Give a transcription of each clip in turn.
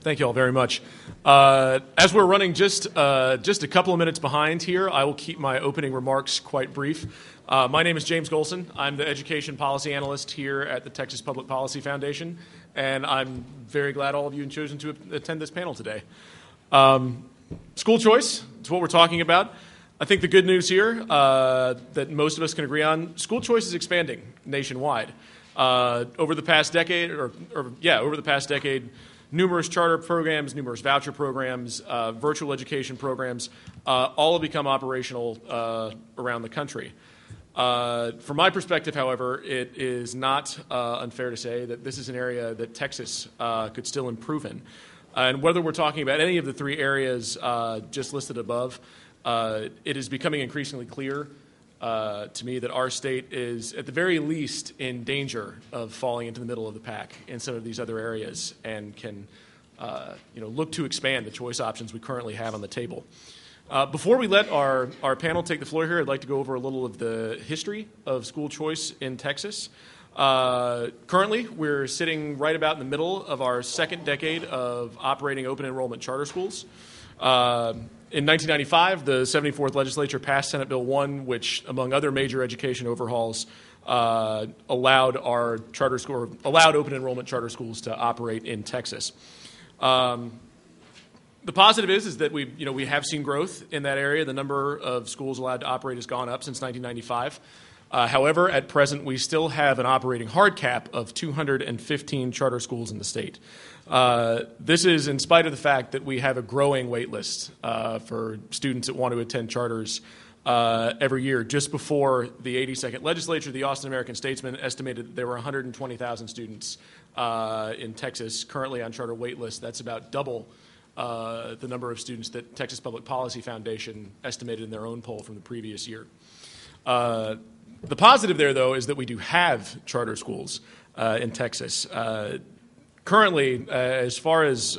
Thank you all very much. As we're running just a couple of minutes behind here, I will keep my opening remarks quite brief. My name is James Golson. I'm the Education Policy Analyst here at the Texas Public Policy Foundation, and I'm very glad all of you have chosen to attend this panel today. School choice is what we're talking about. I think the good news here that most of us can agree on, school choice is expanding nationwide. Over the past decade, numerous charter programs, numerous voucher programs, virtual education programs, all have become operational around the country. From my perspective, however, it is not unfair to say that this is an area that Texas could still improve in. And whether we're talking about any of the three areas just listed above, it is becoming increasingly clear to me that our state is, at the very least, in danger of falling into the middle of the pack in some of these other areas and can look to expand the choice options we currently have on the table. Before we let our panel take the floor here, I'd like to go over a little of the history of school choice in Texas. Currently, we're sitting right about in the middle of our second decade of operating open enrollment charter schools. In 1995, the 74th legislature passed Senate Bill 1, which, among other major education overhauls, allowed open enrollment charter schools to operate in Texas. The positive is that we have seen growth in that area. The number of schools allowed to operate has gone up since 1995. However, at present, we still have an operating hard cap of 215 charter schools in the state. This is in spite of the fact that we have a growing wait list for students that want to attend charters every year. Just before the 82nd legislature, the Austin American-Statesman estimated that there were 120,000 students in Texas currently on charter wait lists. That's about double the number of students that Texas Public Policy Foundation estimated in their own poll from the previous year. The positive there, though, is that we do have charter schools in Texas. Currently, as far as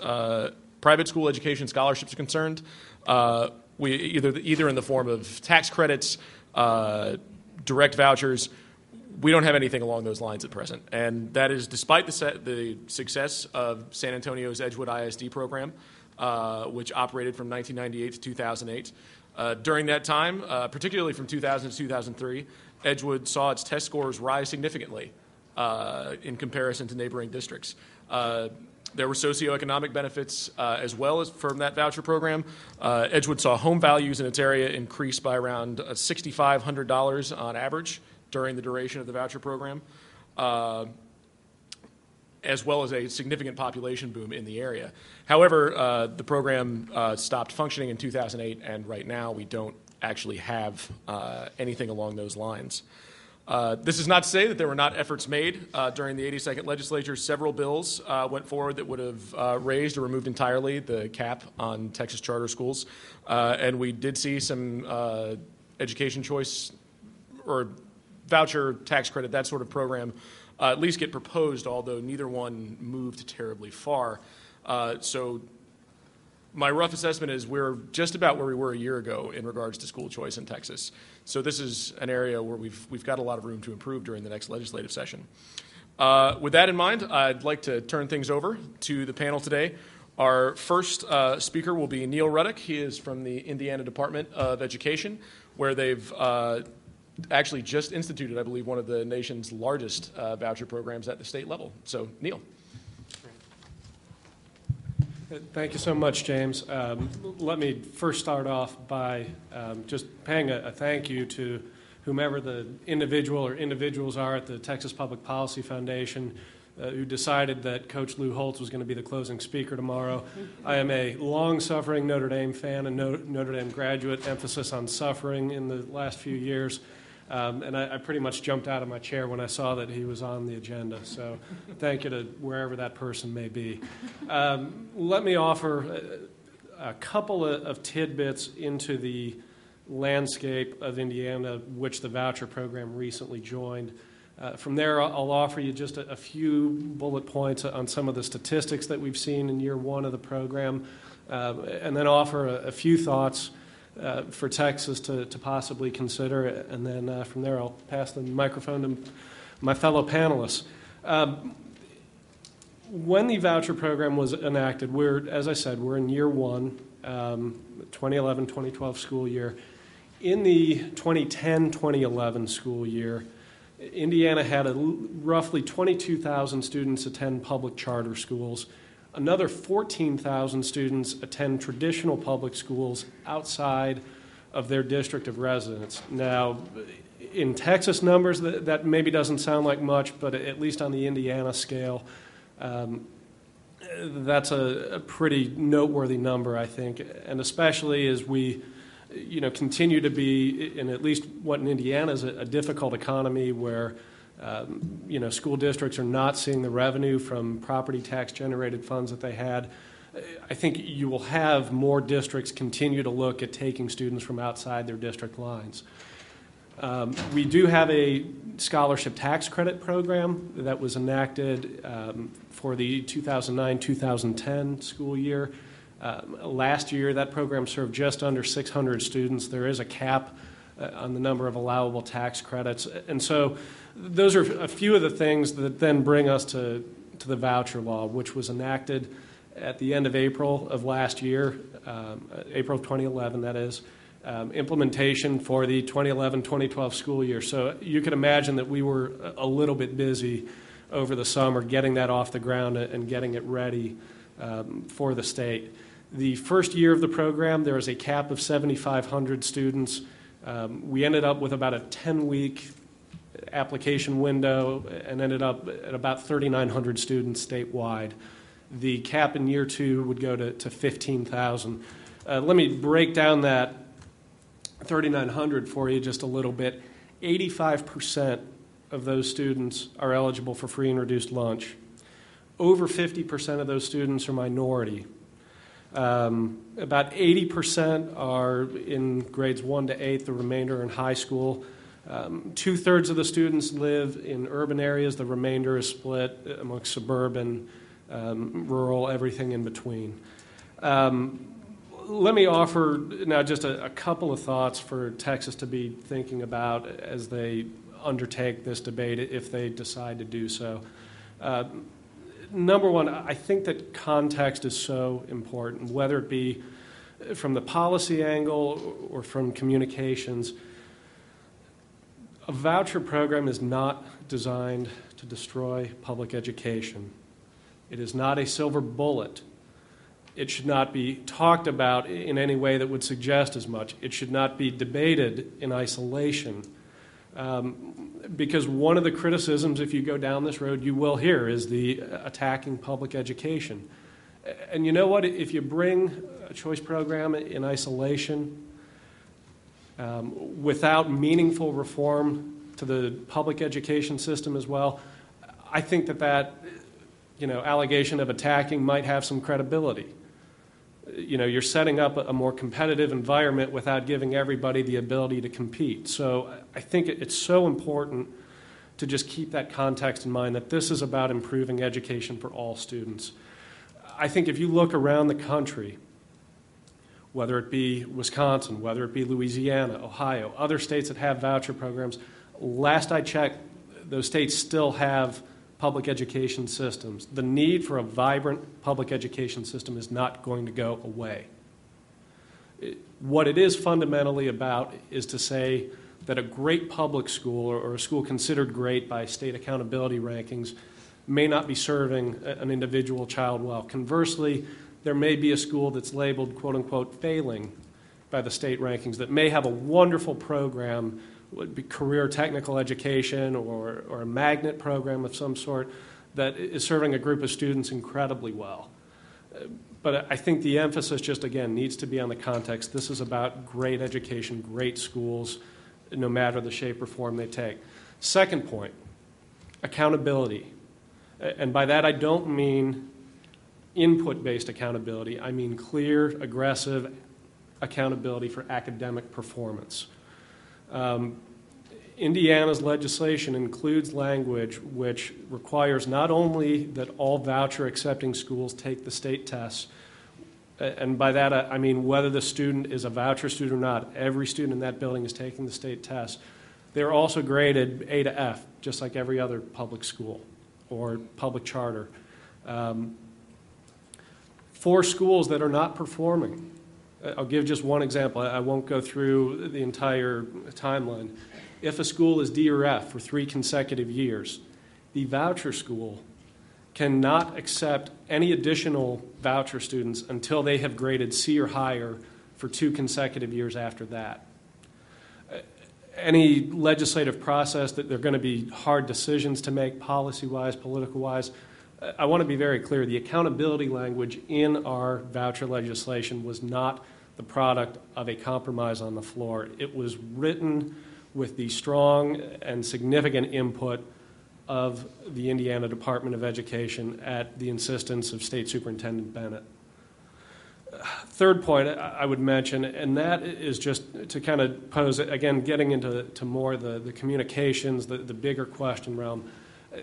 private school education scholarships are concerned, we either in the form of tax credits, direct vouchers, we don't have anything along those lines at present. And that is despite the success of San Antonio's Edgewood ISD program, which operated from 1998 to 2008. During that time, particularly from 2000 to 2003, Edgewood saw its test scores rise significantly in comparison to neighboring districts. There were socioeconomic benefits as well as from that voucher program. Edgewood saw home values in its area increase by around $6,500 on average during the duration of the voucher program, as well as a significant population boom in the area. However, the program stopped functioning in 2008, and right now we don't actually have anything along those lines. This is not to say that there were not efforts made during the 82nd legislature. Several bills went forward that would have raised or removed entirely the cap on Texas charter schools. And we did see some education choice or voucher tax credit, that sort of program, at least get proposed, although neither one moved terribly far. So my rough assessment is we're just about where we were a year ago in regards to school choice in Texas. So this is an area where we've got a lot of room to improve during the next legislative session. With that in mind, I'd like to turn things over to the panel today. Our first speaker will be Neil Ruddock. He is from the Indiana Department of Education, where they've actually just instituted, I believe, one of the nation's largest voucher programs at the state level. So, Neil. Thank you so much, James. Let me first start off by just paying a thank you to whomever the individual or individuals are at the Texas Public Policy Foundation who decided that Coach Lou Holtz was going to be the closing speaker tomorrow. I am a long-suffering Notre Dame fan and Notre Dame graduate, emphasis on suffering in the last few years. And I pretty much jumped out of my chair when I saw that he was on the agenda. So thank you to wherever that person may be. Let me offer a couple of tidbits into the landscape of Indiana, which the voucher program recently joined. From there, I'll offer you just a few bullet points on some of the statistics that we've seen in year one of the program, and then offer a few thoughts for Texas to possibly consider. And then from there, I'll pass the microphone to my fellow panelists. When the voucher program was enacted, as I said, we're in year one, 2011-2012 school year. In the 2010-2011 school year, Indiana had roughly 22,000 students attend public charter schools. Another 14,000 students attend traditional public schools outside of their district of residence. Now, in Texas numbers, that maybe doesn't sound like much, but at least on the Indiana scale, that's a pretty noteworthy number, I think, and especially as we continue to be in at least what in Indiana is a difficult economy where, school districts are not seeing the revenue from property tax generated funds that they had. I think you will have more districts continue to look at taking students from outside their district lines. We do have a scholarship tax credit program that was enacted for the 2009-2010 school year. Last year, that program served just under 600 students. There is a cap on the number of allowable tax credits. And so those are a few of the things that then bring us to the voucher law, which was enacted at the end of April of last year, April of 2011, that is, implementation for the 2011-2012 school year. So you can imagine that we were a little bit busy over the summer getting that off the ground and getting it ready for the state. The first year of the program, there was a cap of 7,500 students. We ended up with about a 10-week application window and ended up at about 3,900 students statewide. The cap in year two would go to 15,000. Let me break down that 3,900 for you just a little bit. 85% of those students are eligible for free and reduced lunch. Over 50% of those students are minority. About 80% are in grades 1 to 8, the remainder are in high school. 2/3 of the students live in urban areas, the remainder is split amongst suburban, rural, everything in between. Let me offer now just a couple of thoughts for Texas to be thinking about as they undertake this debate, if they decide to do so. Number one, I think that context is so important, whether it be from the policy angle or from communications. A voucher program is not designed to destroy public education. It is not a silver bullet. It should not be talked about in any way that would suggest as much. It should not be debated in isolation. Because one of the criticisms, if you go down this road, you will hear is the attacking public education. And you know what? If you bring a choice program in isolation without meaningful reform to the public education system as well, I think that allegation of attacking might have some credibility. You're setting up a more competitive environment without giving everybody the ability to compete. So I think it's so important to just keep that context in mind, that this is about improving education for all students. I think if you look around the country, whether it be Wisconsin, whether it be Louisiana, Ohio, other states that have voucher programs, last I checked, those states still have public education systems. The need for a vibrant public education system is not going to go away. What it is fundamentally about is to say that a great public school or a school considered great by state accountability rankings may not be serving an individual child well. Conversely, there may be a school that's labeled, quote unquote, failing by the state rankings that may have a wonderful program, would be career technical education or a magnet program of some sort that is serving a group of students incredibly well. But I think the emphasis just, again, needs to be on the context. This is about great education, great schools, no matter the shape or form they take. Second point, accountability. And by that I don't mean input-based accountability. I mean clear, aggressive accountability for academic performance. Indiana's legislation includes language which requires not only that all voucher-accepting schools take the state tests, and by that I mean whether the student is a voucher student or not, every student in that building is taking the state test. They're also graded A to F, just like every other public school or public charter. For schools that are not performing, I'll give just one example. I won't go through the entire timeline. If a school is D or F for 3 consecutive years, the voucher school cannot accept any additional voucher students until they have graded C or higher for 2 consecutive years after that. Any legislative process that there are going to be hard decisions to make policy-wise, political-wise, I want to be very clear. The accountability language in our voucher legislation was not the product of a compromise on the floor. It was written with the strong and significant input of the Indiana Department of Education at the insistence of State Superintendent Bennett. Third point I would mention, and that is just to kind of pose, again, getting into more the communications, the bigger question realm.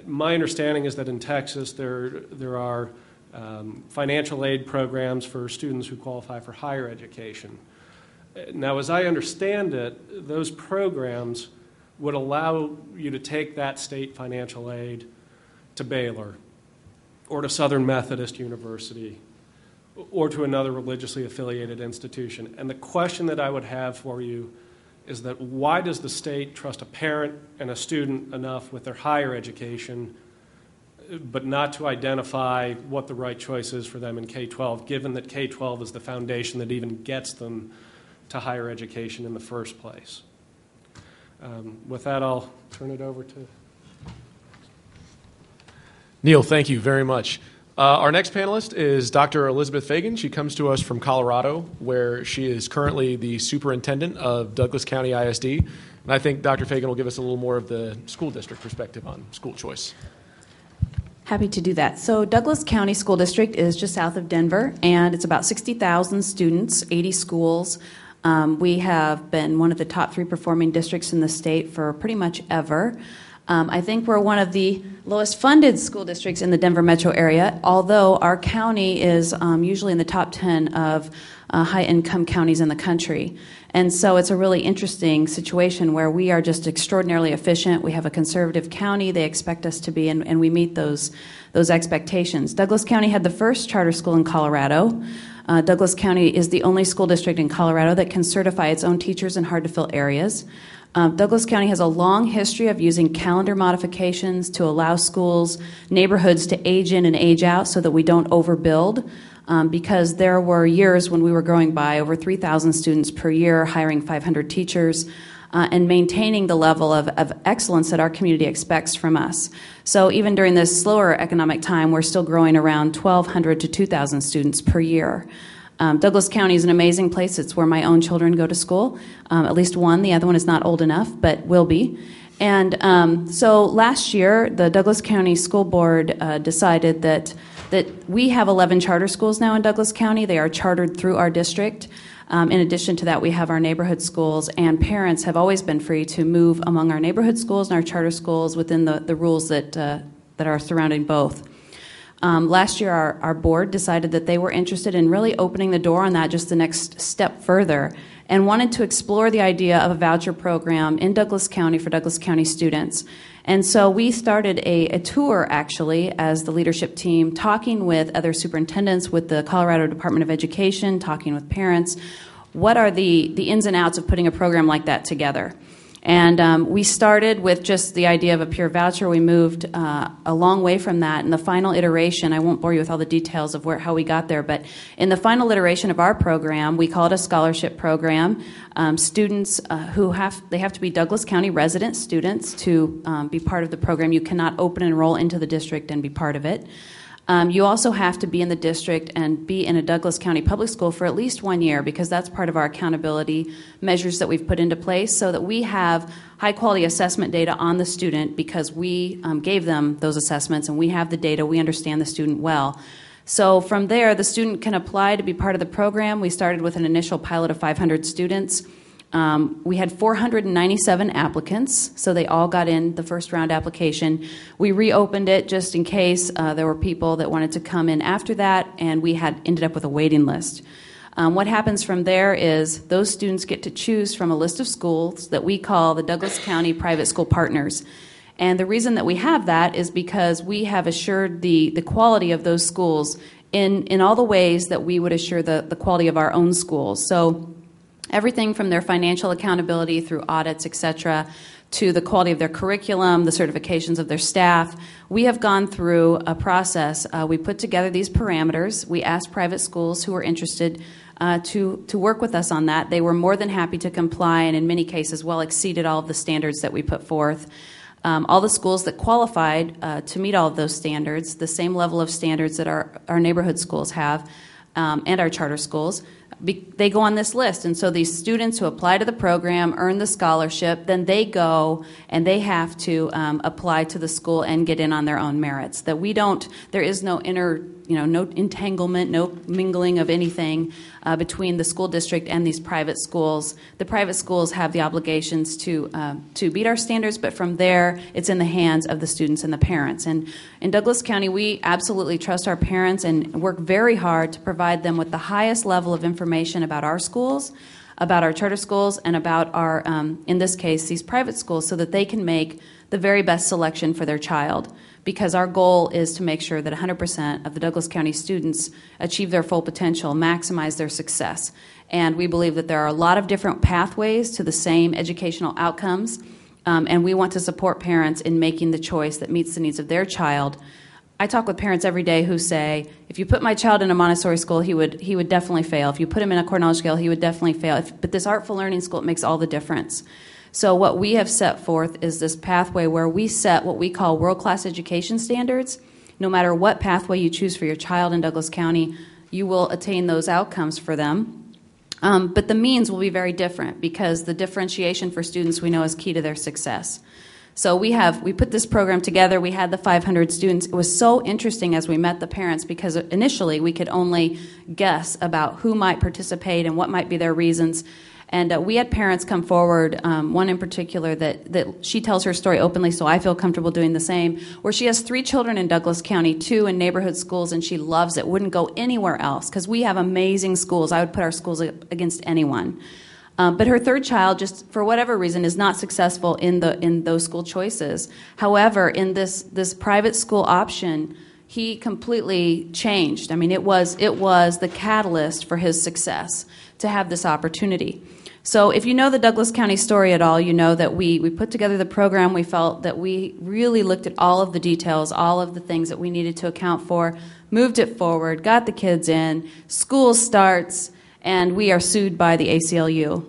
My understanding is that in Texas there are financial aid programs for students who qualify for higher education. Now, as I understand it, those programs would allow you to take that state financial aid to Baylor or to Southern Methodist University or to another religiously affiliated institution. And the question that I would have for you is that why does the state trust a parent and a student enough with their higher education but not to identify what the right choice is for them in K-12, given that K-12 is the foundation that even gets them to higher education in the first place? With that, I'll turn it over to Neil, thank you very much. Our next panelist is Dr. Elizabeth Fagan. She comes to us from Colorado, where she is currently the superintendent of Douglas County ISD. And I think Dr. Fagan will give us a little more of the school district perspective on school choice. Happy to do that. So Douglas County School District is just south of Denver, and it's about 60,000 students, 80 schools. We have been one of the top 3 performing districts in the state for pretty much ever. I think we're one of the lowest funded school districts in the Denver metro area, although our county is usually in the top 10 of high-income counties in the country. And so it's a really interesting situation where we are just extraordinarily efficient. We have a conservative county. They expect us to be, and we meet those expectations. Douglas County had the first charter school in Colorado. Douglas County is the only school district in Colorado that can certify its own teachers in hard-to-fill areas. Douglas County has a long history of using calendar modifications to allow schools, neighborhoods to age in and age out so that we don't overbuild, because there were years when we were growing by over 3,000 students per year, hiring 500 teachers, and maintaining the level of excellence that our community expects from us. So even during this slower economic time, we're still growing around 1,200 to 2,000 students per year. Douglas County is an amazing place. It's where my own children go to school, at least one. The other one is not old enough, but will be. And so last year, the Douglas County School Board decided that we have 11 charter schools now in Douglas County. They are chartered through our district. In addition to that, we have our neighborhood schools, and parents have always been free to move among our neighborhood schools and our charter schools within the rules that are surrounding both. Last year, our board decided that they were interested in really opening the door on that just the next step further and wanted to explore the idea of a voucher program in Douglas County for Douglas County students. And so we started a tour, actually, as the leadership team, talking with other superintendents, with the Colorado Department of Education, talking with parents. What are the ins and outs of putting a program like that together? And we started with just the idea of a pure voucher. We moved a long way from that. In the final iteration, I won't bore you with all the details of how we got there, but in the final iteration of our program, we call it a scholarship program. Students they have to be Douglas County resident students to be part of the program. You cannot open and enroll into the district and be part of it. You also have to be in the district and be in a Douglas County public school for at least 1 year, because that's part of our accountability measures that we've put into place so that we have high-quality assessment data on the student, because we gave them those assessments and we have the data. We understand the student well. So from there, the student can apply to be part of the program. We started with an initial pilot of 500 students. We had 497 applicants, so they all got in the first round application. We reopened it just in case there were people that wanted to come in after that, and we had ended up with a waiting list. What happens from there is those students get to choose from a list of schools that we call the Douglas County Private School Partners. And the reason that we have that is because we have assured the quality of those schools in all the ways that we would assure the quality of our own schools. So everything from their financial accountability through audits, et cetera, to the quality of their curriculum, the certifications of their staff. We have gone through a process. We put together these parameters. We asked private schools who were interested to work with us on that. They were more than happy to comply and in many cases well exceeded all of the standards that we put forth. All the schools that qualified to meet all of those standards, the same level of standards that our neighborhood schools have, and our charter schools, they go on this list. And so these students who apply to the program earn the scholarship, then they go and they have to apply to the school and get in on their own merits. That we don't, there is no no entanglement, no mingling of anything between the school district and these private schools. The private schools have the obligations to meet our standards, but from there, it's in the hands of the students and the parents. And in Douglas County, we absolutely trust our parents and work very hard to provide them with the highest level of information about our schools, about our charter schools, and about our, in this case, these private schools, so that they can make the very best selection for their child. Because our goal is to make sure that 100% of the Douglas County students achieve their full potential, maximize their success. And we believe that there are a lot of different pathways to the same educational outcomes, and we want to support parents in making the choice that meets the needs of their child. I talk with parents every day who say, if you put my child in a Montessori school, he would definitely fail. If you put him in a Cornell school, he would definitely fail. But this artful learning school, it makes all the difference. So what we have set forth is this pathway where we set what we call world-class education standards. No matter what pathway you choose for your child in Douglas County, you will attain those outcomes for them. But the means will be very different because the differentiation for students we know is key to their success. So we put this program together. We had the 500 students. It was so interesting as we met the parents because initially we could only guess about who might participate and what might be their reasons. And we had parents come forward, one in particular that she tells her story openly, so I feel comfortable doing the same, where she has 3 children in Douglas County, 2 in neighborhood schools, and she loves it, wouldn't go anywhere else, because we have amazing schools. I would put our schools against anyone. But her 3rd child, just for whatever reason, is not successful in those school choices. However, in this private school option, he completely changed. I mean, it was the catalyst for his success to have this opportunity. So if you know the Douglas County story at all, you know that we put together the program. We felt that we really looked at all of the details, all of the things that we needed to account for, moved it forward, got the kids in, school starts, and we are sued by the ACLU.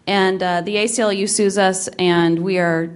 And the ACLU sues us, and we are.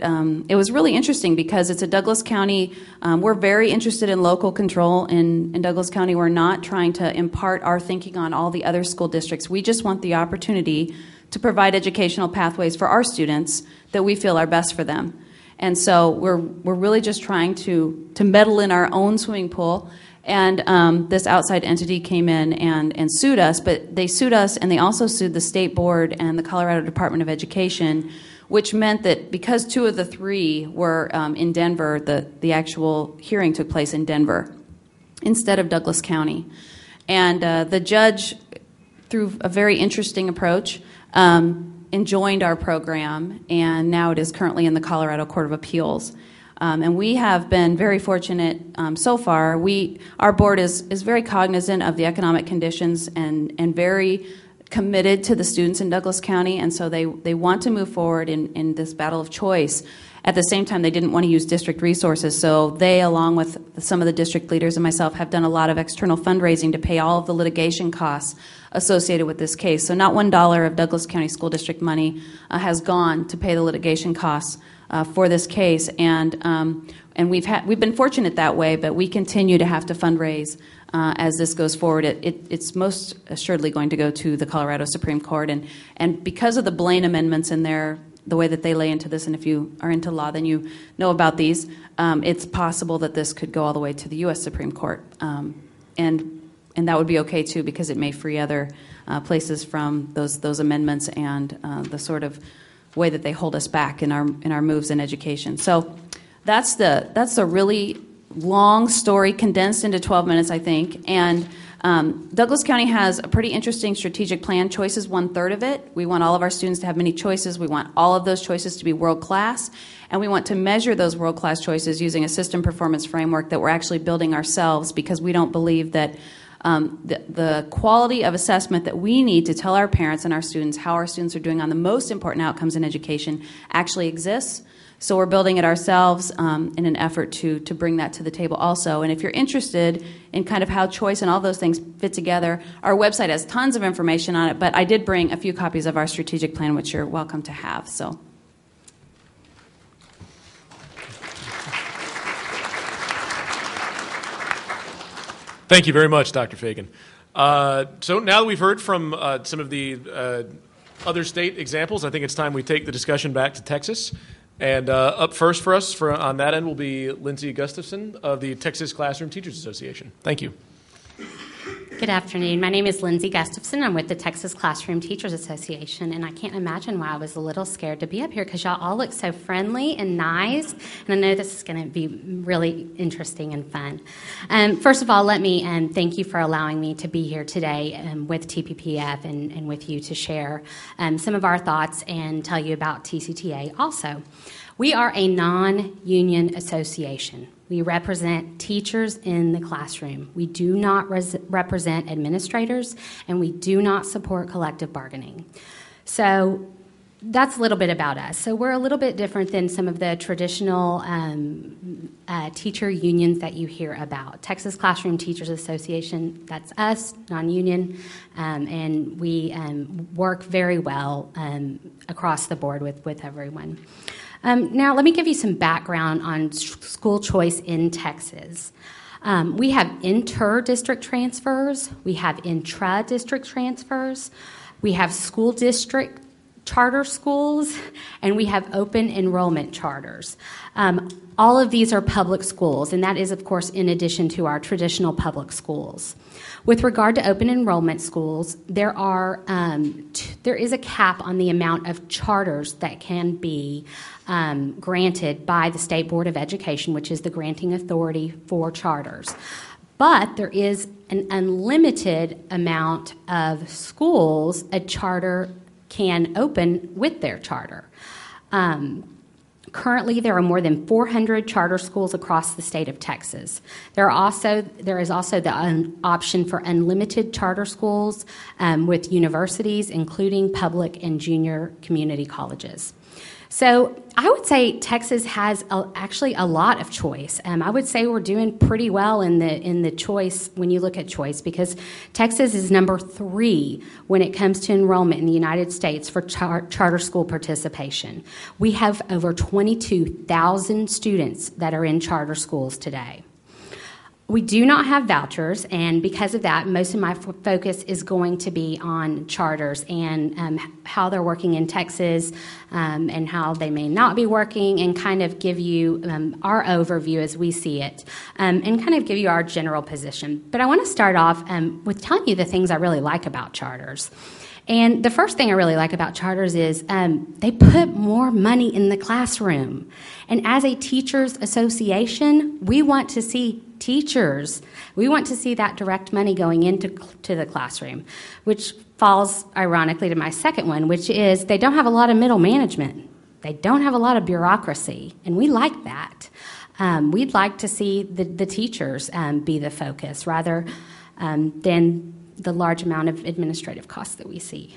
It was really interesting because it's a Douglas County. We're very interested in local control in Douglas County. We're not trying to impart our thinking on all the other school districts. We just want the opportunity to provide educational pathways for our students that we feel are best for them. And so we're really just trying to meddle in our own swimming pool. And this outside entity came in and sued us, but they sued us and they also sued the State Board and the Colorado Department of Education, which meant that because 2 of the 3 were in Denver, the actual hearing took place in Denver instead of Douglas County. And the judge, through a very interesting approach, enjoined our program, and now it is currently in the Colorado Court of Appeals. And we have been very fortunate so far. Our board is very cognizant of the economic conditions and very committed to the students in Douglas County, and so they want to move forward in this battle of choice. At the same time, they didn't want to use district resources, so they, along with some of the district leaders and myself, have done a lot of external fundraising to pay all of the litigation costs associated with this case. So not $1 of Douglas County School District money has gone to pay the litigation costs for this case, and we've been fortunate that way, but we continue to have to fundraise as this goes forward. It's most assuredly going to go to the Colorado Supreme Court, and because of the Blaine amendments in there, the way that they lay into this, and if you are into law, then you know about these, it's possible that this could go all the way to the U.S. Supreme Court, and that would be okay too, because it may free other places from those amendments and the sort of way that they hold us back in our moves in education. So that's the really long story condensed into 12 minutes, I think. And Douglas County has a pretty interesting strategic plan. Choice is 1/3 of it. We want all of our students to have many choices. We want all of those choices to be world-class. And we want to measure those world-class choices using a system performance framework that we're actually building ourselves, because we don't believe that the quality of assessment that we need to tell our parents and our students how our students are doing on the most important outcomes in education actually exists. So we're building it ourselves in an effort to bring that to the table also. And if you're interested in kind of how choice and all those things fit together, our website has tons of information on it, but I did bring a few copies of our strategic plan, which you're welcome to have. So. Thank you very much, Dr. Fagan. So now that we've heard from some of the other state examples, I think it's time we take the discussion back to Texas. And up first for us on that end will be Lindsay Gustafson of the Texas Classroom Teachers Association. Thank you. Good afternoon. My name is Lindsay Gustafson. I'm with the Texas Classroom Teachers Association, and I can't imagine why I was a little scared to be up here, because y'all all look so friendly and nice, and I know this is going to be really interesting and fun. First of all, let me thank you for allowing me to be here today with TPPF and with you to share some of our thoughts and tell you about TCTA also. We are a non-union association. We represent teachers in the classroom. We do not represent administrators, and we do not support collective bargaining. So that's a little bit about us. So we're a little bit different than some of the traditional teacher unions that you hear about. Texas Classroom Teachers Association, that's us, non-union, and we work very well across the board with everyone. Now, let me give you some background on school choice in Texas. We have inter-district transfers, we have intra-district transfers, we have school district charter schools, and we have open enrollment charters. All of these are public schools, and that is, of course, in addition to our traditional public schools. With regard to open enrollment schools, there is a cap on the amount of charters that can be granted by the State Board of Education, which is the granting authority for charters. But there is an unlimited amount of schools a charter can open with their charter. Currently, there are more than 400 charter schools across the state of Texas. There is also the option for unlimited charter schools with universities, including public and junior community colleges. So I would say Texas has actually a lot of choice. I would say we're doing pretty well in the choice when you look at choice, because Texas is number 3 when it comes to enrollment in the United States for charter school participation. We have over 22,000 students that are in charter schools today. We do not have vouchers, and because of that, most of my focus is going to be on charters and how they're working in Texas and how they may not be working, and kind of give you our overview as we see it and kind of give you our general position. But I want to start off with telling you the things I really like about charters. And the first thing I really like about charters is they put more money in the classroom. And as a teachers association, we want to see teachers. We want to see that direct money going into the classroom, which falls ironically to my second one, which is they don't have a lot of middle management. They don't have a lot of bureaucracy, and we like that. We'd like to see the teachers be the focus rather than the large amount of administrative costs that we see.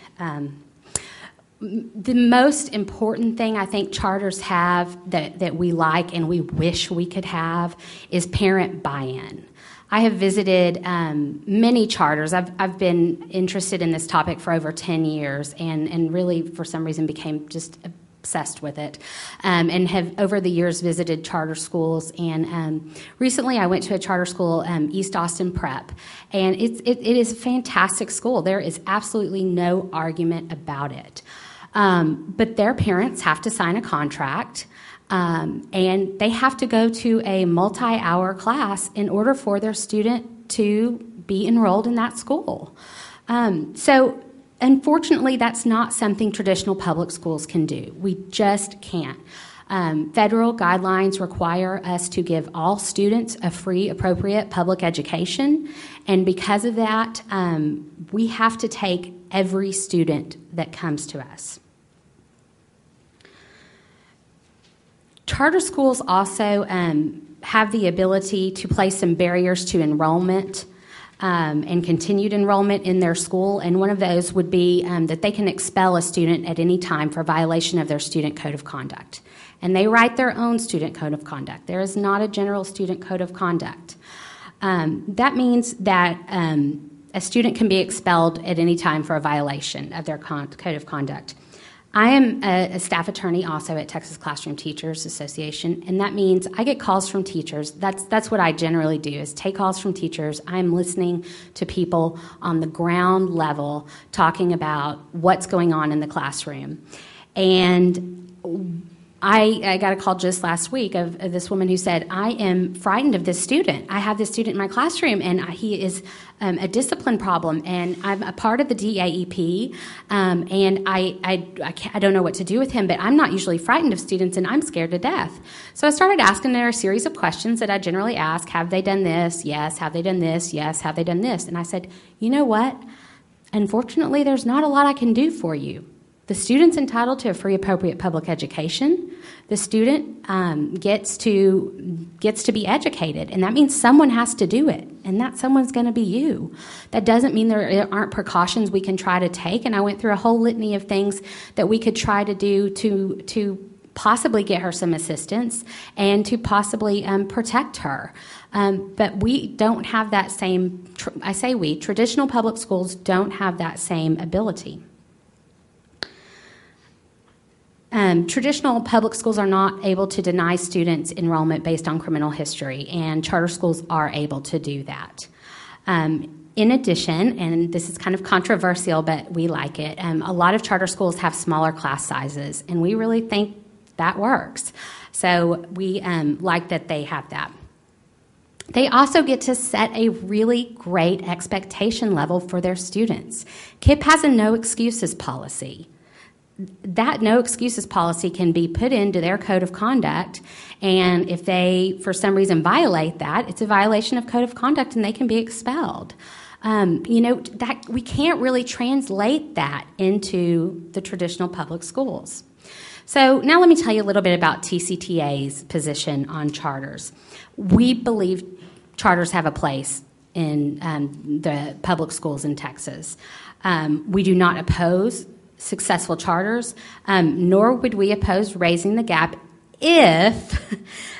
The most important thing I think charters have that we like and we wish we could have is parent buy-in. I have visited many charters. I've been interested in this topic for over 10 years and really for some reason became just obsessed with it, and have over the years visited charter schools. And recently I went to a charter school, East Austin Prep, and it is a fantastic school. There is absolutely no argument about it. But their parents have to sign a contract, and they have to go to a multi-hour class in order for their student to be enrolled in that school. So unfortunately, that's not something traditional public schools can do. We just can't. Federal guidelines require us to give all students a free, appropriate public education, and because of that, we have to take every student that comes to us. Charter schools also have the ability to place some barriers to enrollment and continued enrollment in their school, and one of those would be that they can expel a student at any time for violation of their student code of conduct. And they write their own student code of conduct. There is not a general student code of conduct. That means that a student can be expelled at any time for a violation of their code of conduct. I am a staff attorney also at Texas Classroom Teachers Association, and that means I get calls from teachers. That's what I generally do, is take calls from teachers. I'm listening to people on the ground level talking about what's going on in the classroom. And I got a call just last week of this woman who said, I am frightened of this student. I have this student in my classroom, and he is a discipline problem, and I'm a part of the DAEP, and I don't know what to do with him, but I'm not usually frightened of students, and I'm scared to death. So I started asking her a series of questions that I generally ask. Have they done this? Yes. Have they done this? Yes. Have they done this? And I said, you know what? Unfortunately, there's not a lot I can do for you. The student's entitled to a free, appropriate public education. The student gets to be educated, and that means someone has to do it, and that someone's going to be you. That doesn't mean there aren't precautions we can try to take, and I went through a whole litany of things that we could try to do to possibly get her some assistance and to possibly protect her. But we don't have that same, traditional public schools don't have that same ability. Traditional public schools are not able to deny students enrollment based on criminal history, and charter schools are able to do that. In addition, and this is kind of controversial, but we like it, a lot of charter schools have smaller class sizes, and we really think that works. So we like that they have that. They also get to set a really great expectation level for their students. KIPP has a no excuses policy. That no excuses policy can be put into their code of conduct, and if they, for some reason, violate that, it's a violation of code of conduct, and they can be expelled. That we can't really translate that into the traditional public schools. So now let me tell you a little bit about TCTA's position on charters. We believe charters have a place in the public schools in Texas. We do not oppose successful charters, nor would we oppose raising the gap if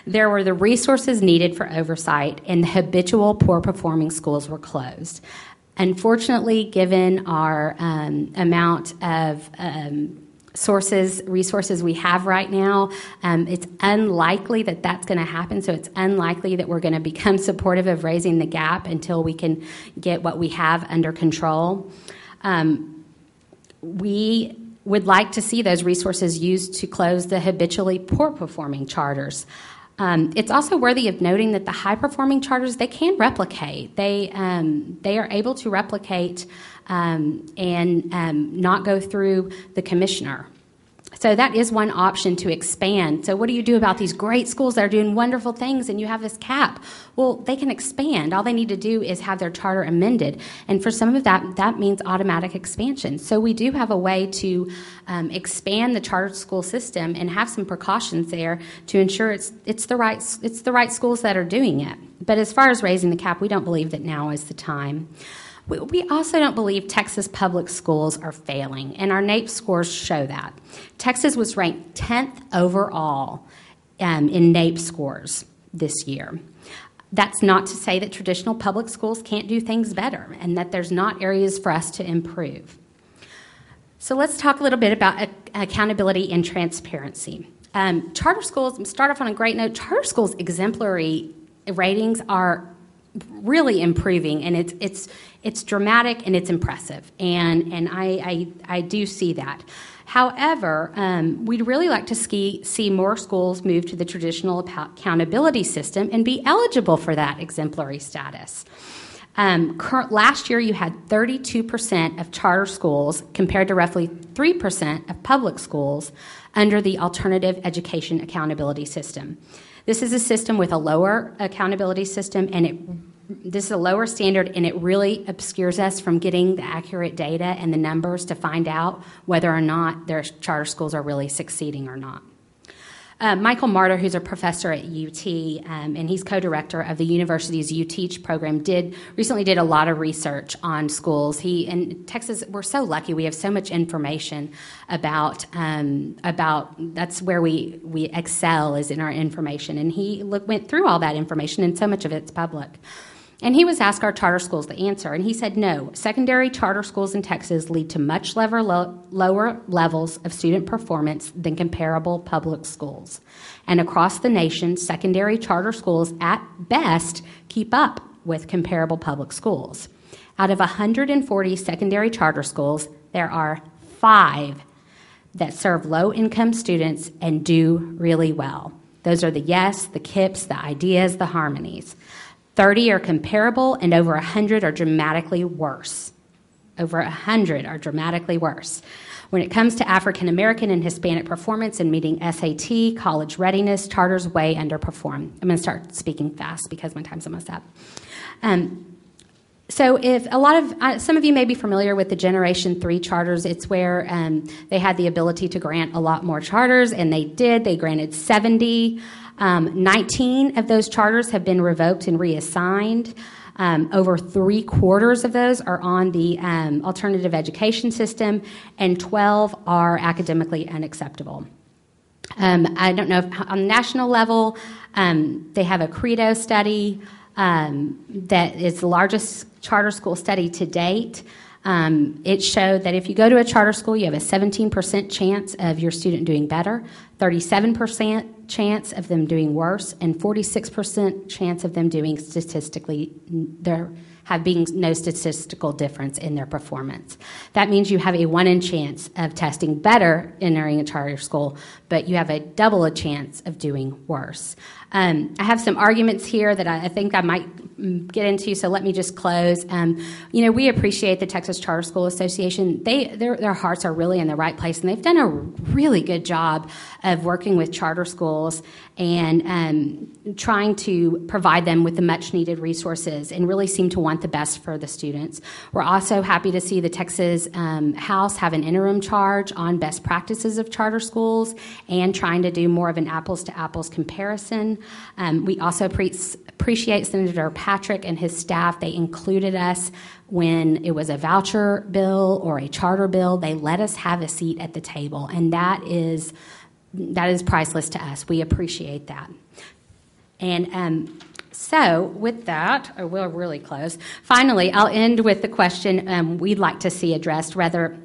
there were the resources needed for oversight and the habitual poor-performing schools were closed. Unfortunately, given our amount of resources we have right now, it's unlikely that that's going to happen, so it's unlikely that we're going to become supportive of raising the gap until we can get what we have under control. We would like to see those resources used to close the habitually poor-performing charters. It's also worthy of noting that the high-performing charters, they can replicate. They are able to replicate and not go through the commissioner. So that is one option to expand. So what do you do about these great schools that are doing wonderful things and you have this cap? Well, they can expand. All they need to do is have their charter amended. And for some of that means automatic expansion. So we do have a way to expand the charter school system and have some precautions there to ensure it's the right schools that are doing it. But as far as raising the cap, we don't believe that now is the time. We also don't believe Texas public schools are failing, and our NAEP scores show that. Texas was ranked 10th overall in NAEP scores this year. That's not to say that traditional public schools can't do things better and that there's not areas for us to improve. So let's talk a little bit about accountability and transparency. Charter schools, start off on a great note, charter schools' exemplary ratings are really improving, and it's dramatic and it's impressive, and I do see that. However, we'd really like to see more schools move to the traditional accountability system and be eligible for that exemplary status. Last year, you had 32% of charter schools compared to roughly 3% of public schools under the Alternative Education Accountability System. This is a system with a lower accountability system, and this is a lower standard, and it really obscures us from getting the accurate data and the numbers to find out whether or not their charter schools are really succeeding or not. Michael Martyr, who's a professor at UT, and he's co-director of the university's You Teach program, recently did a lot of research on schools. In Texas, we're so lucky. We have so much information about that's where we excel, is in our information. And he went through all that information, and so much of it's public. And he was asked, are charter schools the answer? And he said, no. Secondary charter schools in Texas lead to much lower levels of student performance than comparable public schools. And across the nation, secondary charter schools at best keep up with comparable public schools. Out of 140 secondary charter schools, there are 5 that serve low-income students and do really well. Those are the Yes, the KIPS, the Ideas, the Harmonies. 30 are comparable, and over 100 are dramatically worse. Over 100 are dramatically worse. When it comes to African American and Hispanic performance in meeting SAT, college readiness, charters way underperform. I'm going to start speaking fast because my time's almost up. So if some of you may be familiar with the Generation 3 charters, it's where they had the ability to grant a lot more charters, and they did. They granted 70. 19 of those charters have been revoked and reassigned. Over 3/4 of those are on the alternative education system, and 12 are academically unacceptable. I don't know if on the national level, they have a Credo study that is the largest charter school study to date. It showed that if you go to a charter school, you have a 17% chance of your student doing better, 37% chance of them doing worse, and 46% chance of them doing being no statistical difference in their performance. That means you have a 1 in chance of testing better entering a charter school, but you have a double a chance of doing worse. I have some arguments here that I think I might get into, so let me just close. We appreciate the Texas Charter School Association. Their hearts are really in the right place, and they've done a really good job of working with charter schools and trying to provide them with the much-needed resources and really seem to want the best for the students. We're also happy to see the Texas House have an interim charge on best practices of charter schools and trying to do more of an apples-to-apples comparison. We also appreciate Senator Patrick and his staff. They included us when it was a voucher bill or a charter bill. They let us have a seat at the table, and that is priceless to us. We appreciate that. And so with that, I will really close. Finally, I'll end with the question we'd like to see addressed, whether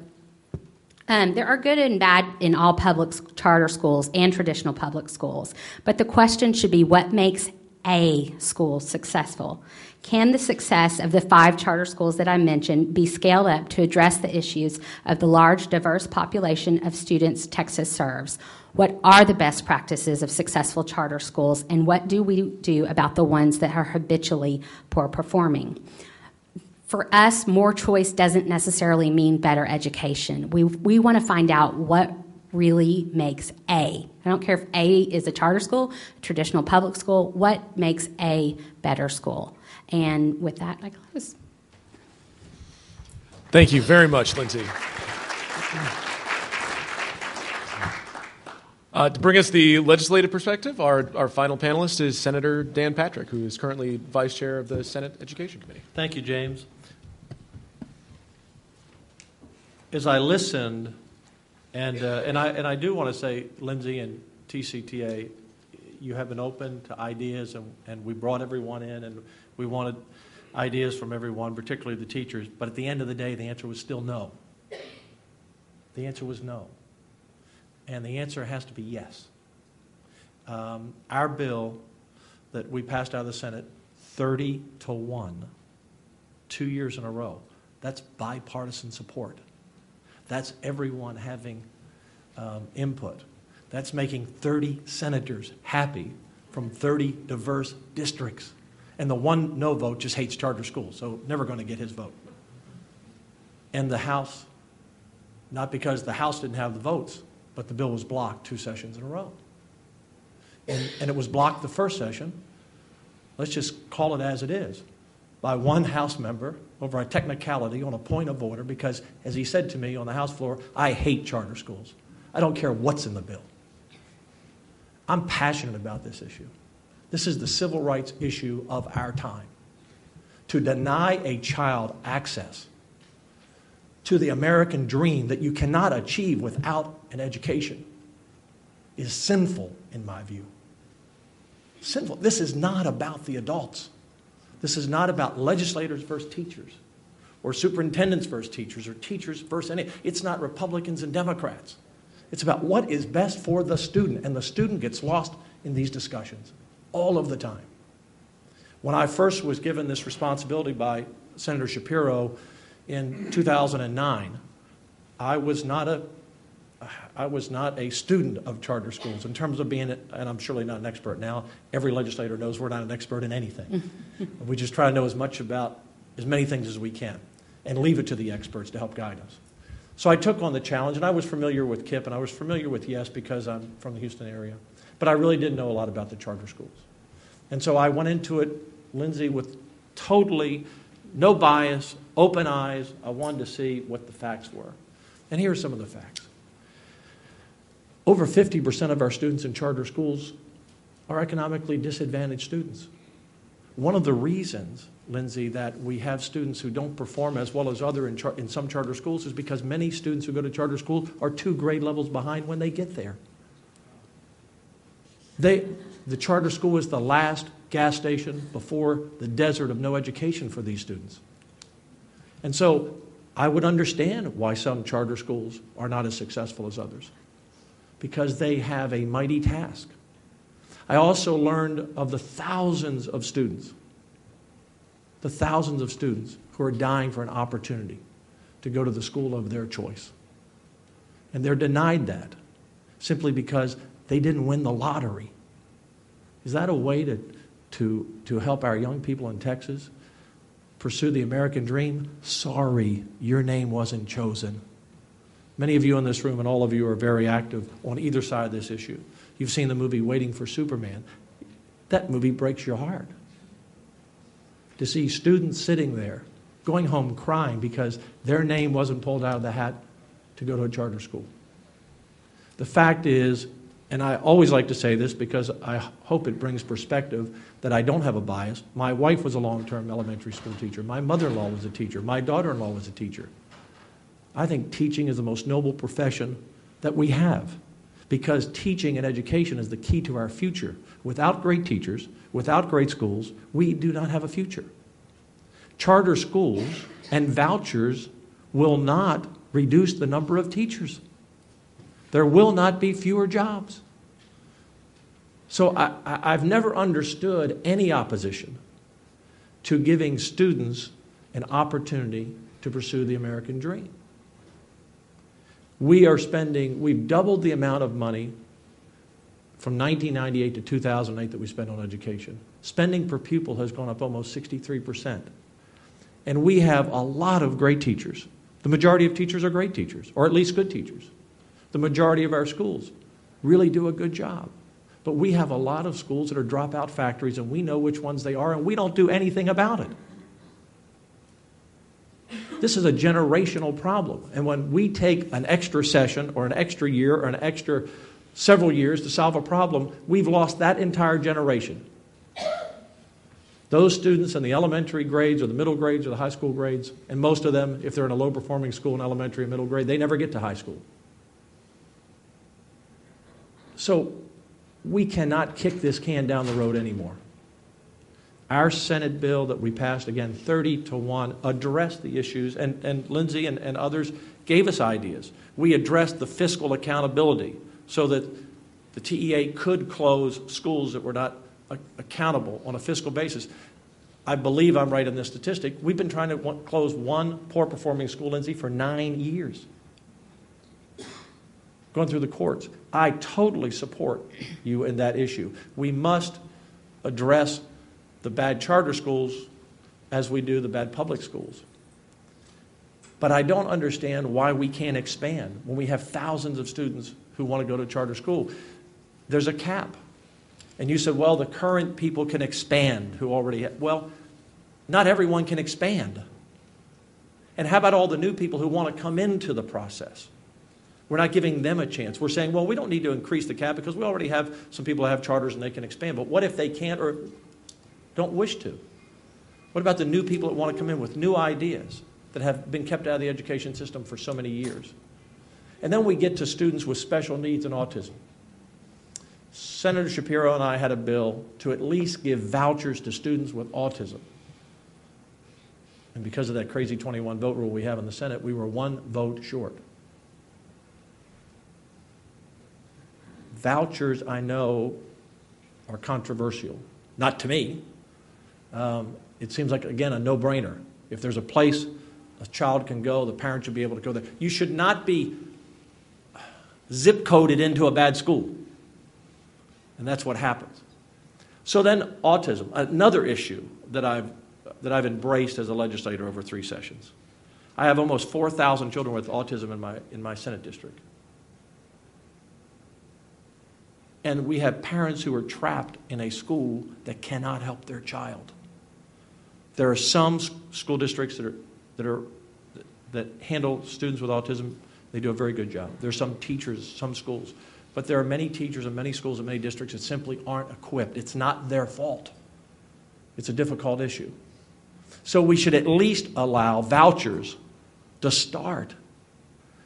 there are good and bad in all public charter schools and traditional public schools, but the question should be, what makes a school successful? Can the success of the 5 charter schools that I mentioned be scaled up to address the issues of the large, diverse population of students Texas serves? What are the best practices of successful charter schools, and what do we do about the ones that are habitually poor performing? For us, more choice doesn't necessarily mean better education. We want to find out what really makes A. I don't care if A is a charter school, a traditional public school, what makes A better school? And with that, I close. Thank you very much, Lindsay. To bring us the legislative perspective, our final panelist is Senator Dan Patrick, who is currently Vice Chair of the Senate Education Committee. Thank you, James. As I listened, and I do want to say, Lindsay and TCTA, you have been open to ideas, and we brought everyone in, and we wanted ideas from everyone, particularly the teachers. But at the end of the day, the answer was still no. The answer was no. And the answer has to be yes. Our bill that we passed out of the Senate, 30-1, 2 years in a row, that's bipartisan support. That's everyone having input. That's making 30 senators happy from 30 diverse districts. And the one no vote just hates charter schools, so never going to get his vote. And the House, not because the House didn't have the votes, but the bill was blocked 2 sessions in a row. And it was blocked the first session, let's just call it as it is, by one House member over a technicality on a point of order because, as he said to me on the House floor, I hate charter schools. I don't care what's in the bill. I'm passionate about this issue. This is the civil rights issue of our time. To deny a child access to the American dream that you cannot achieve without an education is sinful, in my view. Sinful. This is not about the adults. This is not about legislators versus teachers, or superintendents versus teachers, or teachers versus any. It's not Republicans and Democrats. It's about what is best for the student, and the student gets lost in these discussions all of the time. When I first was given this responsibility by Senator Shapiro in 2009, I was not a student of charter schools in terms of being, and I'm surely not an expert now. Every legislator knows we're not an expert in anything. We just try to know as much about as many things as we can and leave it to the experts to help guide us. So I took on the challenge, and I was familiar with KIPP, and I was familiar with YES because I'm from the Houston area. But I really didn't know a lot about the charter schools. And so I went into it, Lindsay, with totally no bias, open eyes. I wanted to see what the facts were. And here are some of the facts. Over 50% of our students in charter schools are economically disadvantaged students. One of the reasons, Lindsay, that we have students who don't perform as well as other in some charter schools is because many students who go to charter school are 2 grade levels behind when they get there. The charter school is the last gas station before the desert of no education for these students. And so I would understand why some charter schools are not as successful as others, because they have a mighty task. I also learned of the thousands of students who are dying for an opportunity to go to the school of their choice. And they're denied that simply because they didn't win the lottery. Is that a way to help our young people in Texas pursue the American dream? Sorry, your name wasn't chosen. Many of you in this room and all of you are very active on either side of this issue. You've seen the movie Waiting for Superman. That movie breaks your heart. To see students sitting there, going home crying because their name wasn't pulled out of the hat to go to a charter school. The fact is, and I always like to say this because I hope it brings perspective that I don't have a bias. My wife was a long-term elementary school teacher. My mother-in-law was a teacher. My daughter-in-law was a teacher. I think teaching is the most noble profession that we have because teaching and education is the key to our future. Without great teachers, without great schools, we do not have a future. Charter schools and vouchers will not reduce the number of teachers. There will not be fewer jobs. So I've never understood any opposition to giving students an opportunity to pursue the American dream. We've doubled the amount of money from 1998 to 2008 that we spend on education. Spending per pupil has gone up almost 63%. And we have a lot of great teachers. The majority of teachers are great teachers, or at least good teachers. The majority of our schools really do a good job. But we have a lot of schools that are dropout factories, and we know which ones they are, and we don't do anything about it. This is a generational problem. And when we take an extra session or an extra year or an extra several years to solve a problem, we've lost that entire generation. Those students in the elementary grades or the middle grades or the high school grades, and most of them, if they're in a low-performing school in elementary and middle grade, they never get to high school. So we cannot kick this can down the road anymore. Our Senate bill that we passed, again, 30-1, addressed the issues, and Lindsay and others gave us ideas. We addressed the fiscal accountability so that the TEA could close schools that were not accountable on a fiscal basis. I believe I'm right in this statistic. We've been trying to close one poor-performing school, Lindsay, for 9 years. Going through the courts. I totally support you in that issue. We must address the bad charter schools as we do the bad public schools. But I don't understand why we can't expand when we have thousands of students who want to go to charter school. There's a cap. And you said, well, the current people can expand who already have. Well, not everyone can expand. And how about all the new people who want to come into the process? We're not giving them a chance. We're saying, well, we don't need to increase the cap because we already have some people who have charters and they can expand. But what if they can't or don't wish to? What about the new people that want to come in with new ideas that have been kept out of the education system for so many years? And then we get to students with special needs and autism. Senator Shapiro and I had a bill to at least give vouchers to students with autism. And because of that crazy 21 vote rule we have in the Senate, we were 1 vote short. Vouchers, I know, are controversial. Not to me. It seems like, again, a no-brainer. If there's a place a child can go, the parent should be able to go there. You should not be zip-coded into a bad school. And that's what happens. So then autism, another issue that I've embraced as a legislator over 3 sessions. I have almost 4,000 children with autism in my Senate district. And we have parents who are trapped in a school that cannot help their child. There are some school districts that handle students with autism. They do a very good job. There are some teachers, some schools. But there are many teachers and many schools and many districts that simply aren't equipped. It's not their fault. It's a difficult issue. So we should at least allow vouchers to start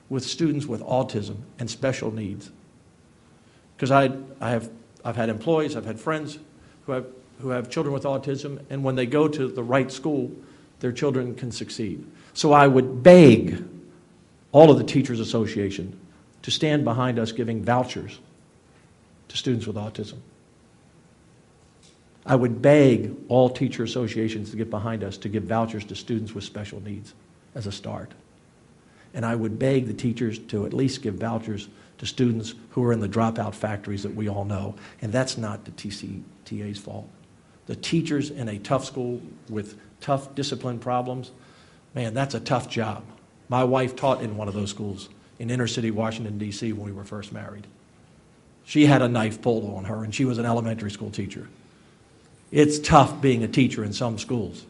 with students with autism and special needs. Because I've had employees, I've had friends who have children with autism, and when they go to the right school, their children can succeed. So I would beg all of the Teachers Association to stand behind us giving vouchers to students with autism. I would beg all teacher associations to get behind us to give vouchers to students with special needs as a start. And I would beg the teachers to at least give vouchers to students who are in the dropout factories that we all know. And that's not the TCTA's fault. The teachers in a tough school with tough discipline problems, man, that's a tough job. My wife taught in one of those schools in inner city Washington, D.C. when we were first married. She had a knife pulled on her, and she was an elementary school teacher. It's tough being a teacher in some schools,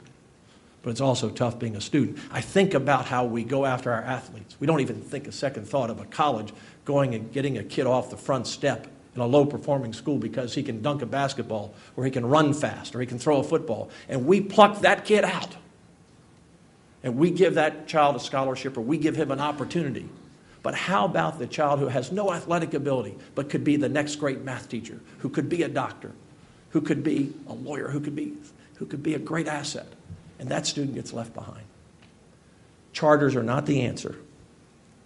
but it's also tough being a student. I think about how we go after our athletes. We don't even think a second thought of a college going and getting a kid off the front step in a low-performing school because he can dunk a basketball, or he can run fast, or he can throw a football, and we pluck that kid out. And we give that child a scholarship, or we give him an opportunity. But how about the child who has no athletic ability but could be the next great math teacher, who could be a doctor, who could be a lawyer, who could be a great asset, and that student gets left behind? Charters are not the answer,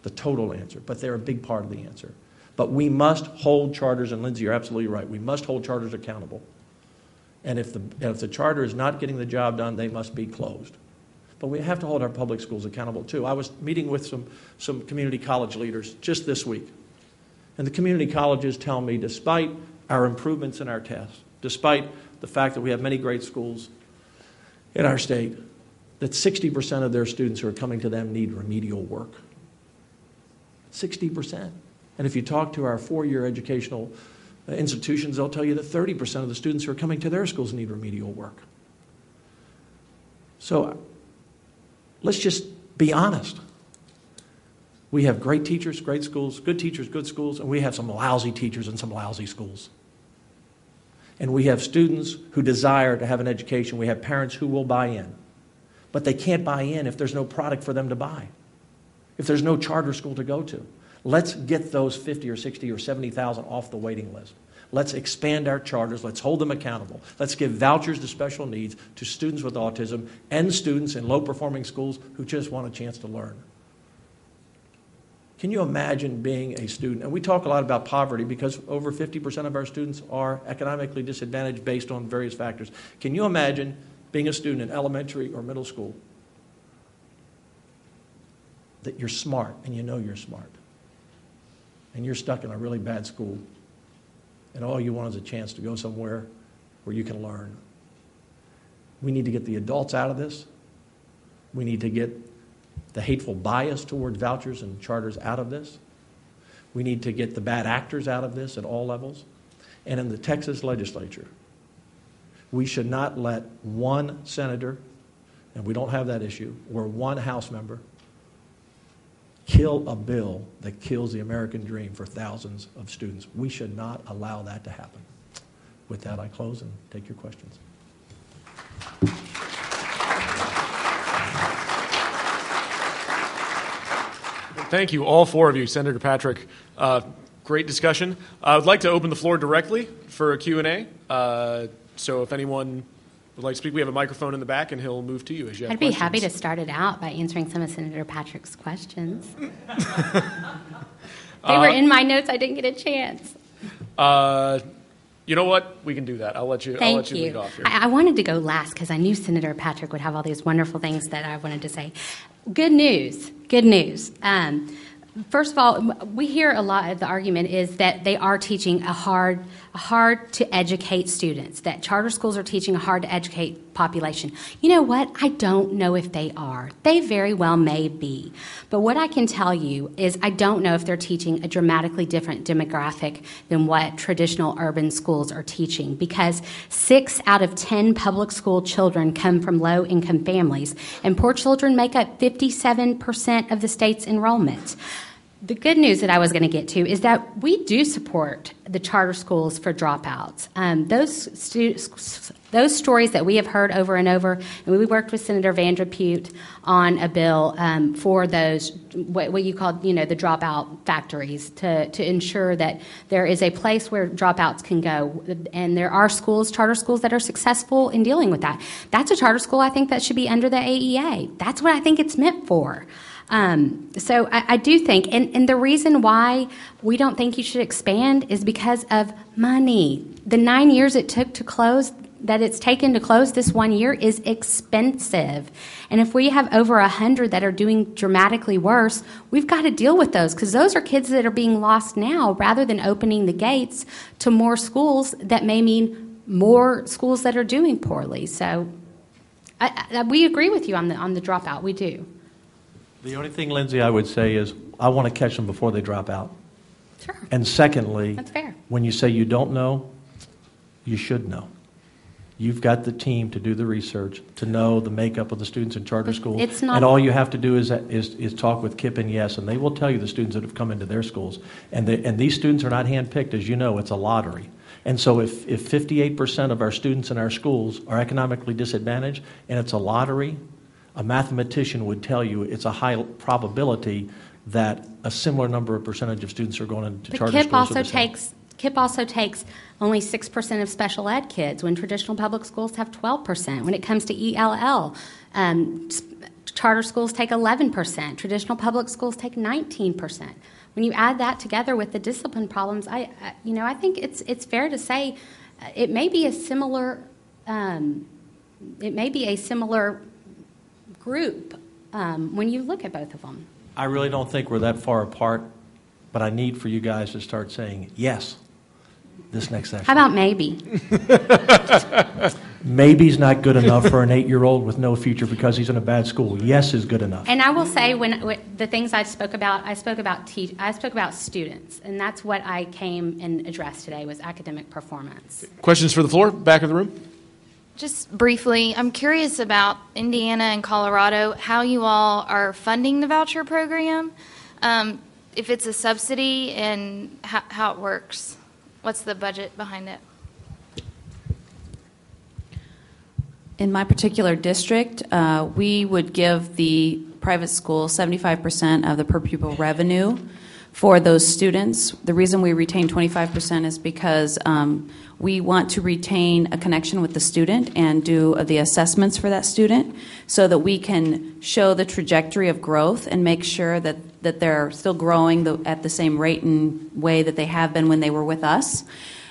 the total answer, but they're a big part of the answer. But we must hold charters, and Lindsay, you're absolutely right, we must hold charters accountable. And if the charter is not getting the job done, they must be closed. But we have to hold our public schools accountable too. I was meeting with some community college leaders just this week. And the community colleges tell me, despite our improvements in our tests, despite the fact that we have many great schools in our state, that 60% of their students who are coming to them need remedial work. 60%. And if you talk to our 4-year educational institutions, they'll tell you that 30% of the students who are coming to their schools need remedial work. So let's just be honest. We have great teachers, great schools, good teachers, good schools, and we have some lousy teachers and some lousy schools. And we have students who desire to have an education. We have parents who will buy in. But they can't buy in if there's no product for them to buy, if there's no charter school to go to. Let's get those 50 or 60 or 70,000 off the waiting list. Let's expand our charters. Let's hold them accountable. Let's give vouchers to special needs to students with autism and students in low-performing schools who just want a chance to learn. Can you imagine being a student? And we talk a lot about poverty because over 50% of our students are economically disadvantaged based on various factors. Can you imagine being a student in elementary or middle school that you're smart and you know you're smart and you're stuck in a really bad school and all you want is a chance to go somewhere where you can learn? We need to get the adults out of this. We need to get the hateful bias towards vouchers and charters out of this. We need to get the bad actors out of this at all levels. And in the Texas legislature, we should not let one senator, and we don't have that issue, or one House member kill a bill that kills the American dream for thousands of students. We should not allow that to happen. With that, I close and take your questions. Thank you, all four of you, Senator Patrick. Great discussion. I would like to open the floor directly for a Q&A. So if anyone would like to speak, we have a microphone in the back, and he'll move to you as you have I'd questions. be happy to start it out by answering some of Senator Patrick's questions. They were in my notes. I didn't get a chance. You know what? We can do that. I'll let you lead off here. I wanted to go last because I knew Senator Patrick would have all these wonderful things that I wanted to say. Good news. Good news. First of all, we hear a lot of the argument is that they are teaching a hard to educate students, that charter schools are teaching a hard to educate population. You know what? I don't know if they are. They very well may be. But what I can tell you is I don't know if they're teaching a dramatically different demographic than what traditional urban schools are teaching, because 6 out of 10 public school children come from low-income families, and poor children make up 57% of the state's enrollment. The good news that I was going to get to is that we do support the charter schools for dropouts. Those stories that we have heard over and over, and we worked with Senator Vanderpute on a bill for those, what you call, the dropout factories, to ensure that there is a place where dropouts can go. And there are schools, charter schools, that are successful in dealing with that. That's a charter school, I think, that should be under the AEA. That's what I think it's meant for. So I do think, and the reason why we don't think you should expand is because of money. The 9 years it took to close, that it's taken to close this 1 year, is expensive. And if we have over 100 that are doing dramatically worse, we've got to deal with those, because those are kids that are being lost now, rather than opening the gates to more schools that may mean more schools that are doing poorly. So we agree with you on the dropout. We do. The only thing, Lindsay, I would say is I want to catch them before they drop out. Sure. And secondly, That's fair. When you say you don't know, you should know. You've got the team to do the research, to know the makeup of the students in charter school. It's not, and all you have to do is talk with KIPP and YES, and they will tell you the students that have come into their schools. And these students are not handpicked, as you know. It's a lottery. And so if 58% of our students in our schools are economically disadvantaged, and it's a lottery, a mathematician would tell you it's a high probability that a similar percentage of students are going into charter schools. KIPP also takes only 6% of special ed kids, when traditional public schools have 12%. When it comes to ELL, charter schools take 11%. Traditional public schools take 19%. When you add that together with the discipline problems, I think it's fair to say it may be a similar group when you look at both of them. I really don't think we're that far apart, but I need for you guys to start saying yes this next session. How about maybe? Maybe's not good enough for an 8-year-old with no future because he's in a bad school. Yes is good enough. And I will say, when the things I spoke about students, and that's what I came and addressed today, was academic performance. Questions for the floor? Back of the room. Just briefly, I'm curious about Indiana and Colorado, how you all are funding the voucher program, if it's a subsidy, and how it works. What's the budget behind it? In my particular district, we would give the private school 75% of the per pupil revenue for those students. The reason we retain 25% is because we want to retain a connection with the student and do the assessments for that student so that we can show the trajectory of growth and make sure that they're still growing at the same rate and way that they have been when they were with us.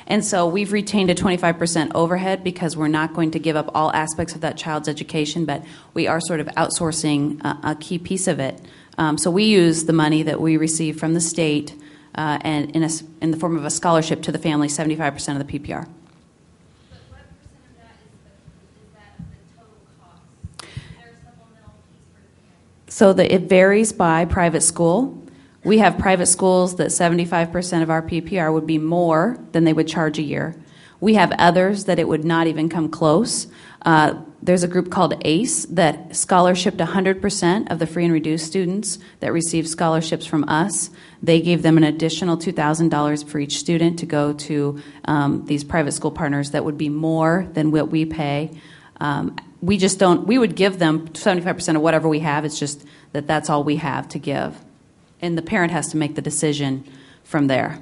And so we've retained a 25% overhead because we're not going to give up all aspects of that child's education, but we are sort of outsourcing a key piece of it. So we use the money that we receive from the state and in the form of a scholarship to the family, 75% of the PPR. But what percent of that is that of the So it varies by private school. We have private schools that 75% of our PPR would be more than they would charge a year. We have others that it would not even come close. There's a group called ACE that scholarshiped 100% of the free and reduced students that received scholarships from us. They gave them an additional $2,000 for each student to go to these private school partners that would be more than what we pay. We just don't, we would give them 75% of whatever we have. It's just that that's all we have to give. And the parent has to make the decision from there.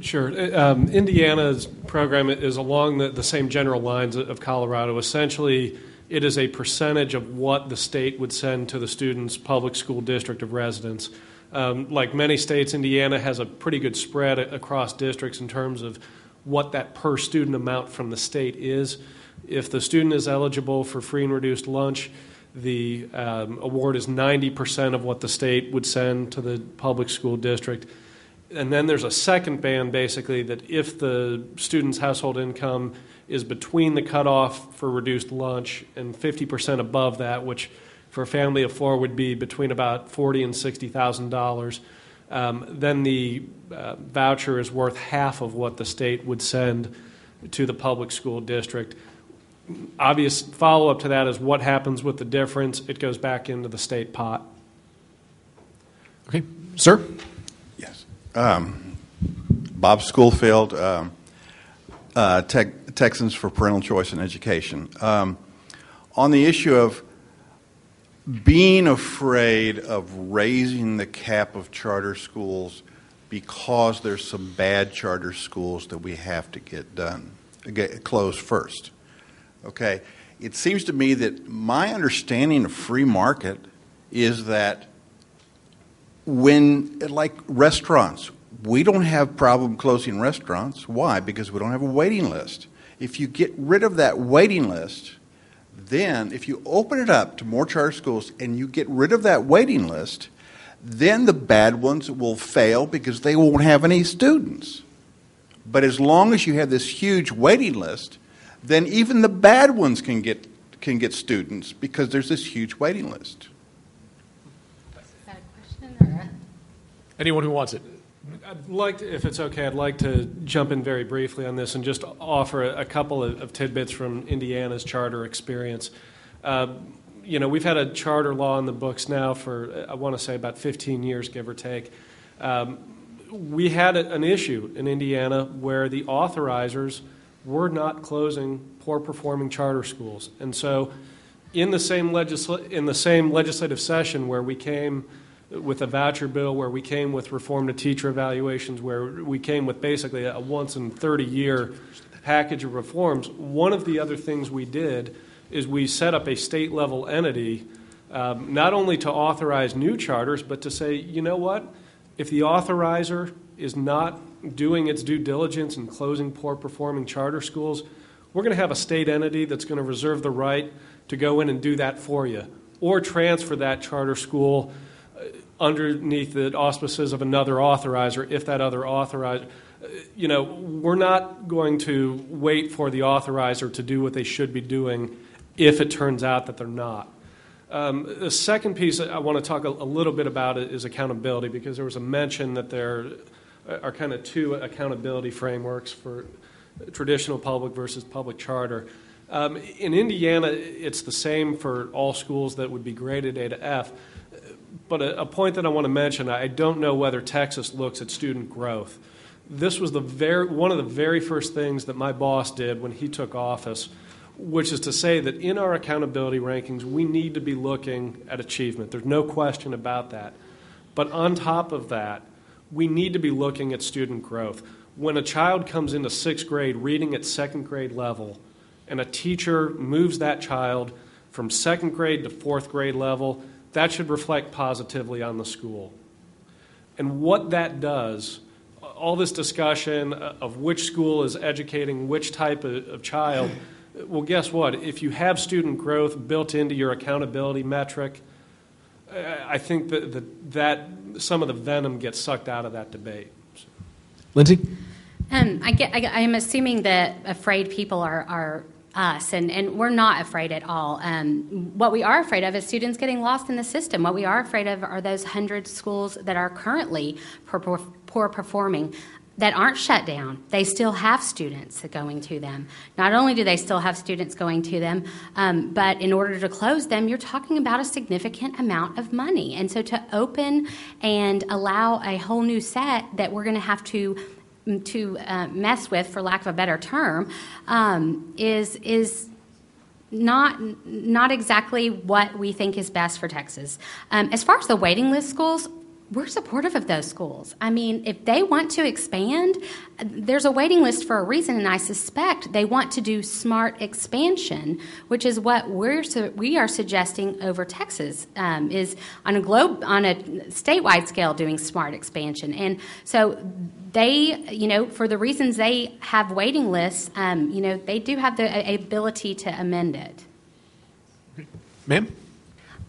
Sure. Indiana's program is along the same general lines of Colorado. Essentially, it is a percentage of what the state would send to the student's public school district of residence. Like many states, Indiana has a pretty good spread across districts in terms of what that per student amount from the state is. If the student is eligible for free and reduced lunch, the award is 90% of what the state would send to the public school district. And then there's a second band, basically, that if the student's household income is between the cutoff for reduced lunch and 50% above that, which for a family of four would be between about $40,000 and $60,000, then the voucher is worth half of what the state would send to the public school district. Obvious follow-up to that is what happens with the difference. It goes back into the state pot. Okay. Sir? Yes. Bob Schoolfield, Texans for Parental Choice in Education. On the issue of being afraid of raising the cap of charter schools because there's some bad charter schools that we have to get closed first. Okay, it seems to me that my understanding of free market is that when, like restaurants, we don't have problem closing restaurants. Why? Because we don't have a waiting list. If you get rid of that waiting list, then if you open it up to more charter schools and you get rid of that waiting list, then the bad ones will fail because they won't have any students. But as long as you have this huge waiting list, then even the bad ones can get students because there's this huge waiting list. Is that a question or? Anyone who wants it. I'd like to, if it's okay, I'd like to jump in very briefly on this and just offer a couple of tidbits from Indiana's charter experience. We've had a charter law in the books now for, I want to say, about 15 years, give or take. We had an issue in Indiana where the authorizers were not closing poor-performing charter schools. And so in the same legislative session where we came with a voucher bill, where we came with reform to teacher evaluations, where we came with basically a once-in-30-year package of reforms, one of the other things we did is we set up a state-level entity not only to authorize new charters, but to say, you know what, if the authorizer is not doing its due diligence in closing poor-performing charter schools, we're going to have a state entity that's going to reserve the right to go in and do that for you, or transfer that charter school underneath the auspices of another authorizer if that other authorizer. We're not going to wait for the authorizer to do what they should be doing if it turns out that they're not. The second piece I want to talk a little bit about is accountability, because there was a mention that there are kind of two accountability frameworks for traditional public versus public charter. In Indiana, it's the same for all schools that would be graded A to F. But a point that I want to mention, I don't know whether Texas looks at student growth. This was one of the very first things that my boss did when he took office, which is to say that in our accountability rankings, we need to be looking at achievement. There's no question about that. But on top of that, we need to be looking at student growth. When a child comes into sixth grade reading at second grade level, and a teacher moves that child from second grade to fourth grade level, that should reflect positively on the school. And what that does, all this discussion of which school is educating which type of child, well, guess what? If you have student growth built into your accountability metric, I think that some of the venom gets sucked out of that debate. Lindsay? I am assuming that afraid people are us, and we're not afraid at all. What we are afraid of is students getting lost in the system. What we are afraid of are those 100 schools that are currently poor performing that aren't shut down. They still have students going to them. Not only do they still have students going to them, but in order to close them, you're talking about a significant amount of money. And so to open and allow a whole new set that we're going to have to mess with, for lack of a better term, is not exactly what we think is best for Texas. As far as the waiting list schools, we're supportive of those schools. I mean, if they want to expand, there's a waiting list for a reason, and I suspect they want to do smart expansion, which is what we are suggesting over Texas, is on a statewide scale doing smart expansion. And so they, for the reasons they have waiting lists, they do have the ability to amend it. Ma'am?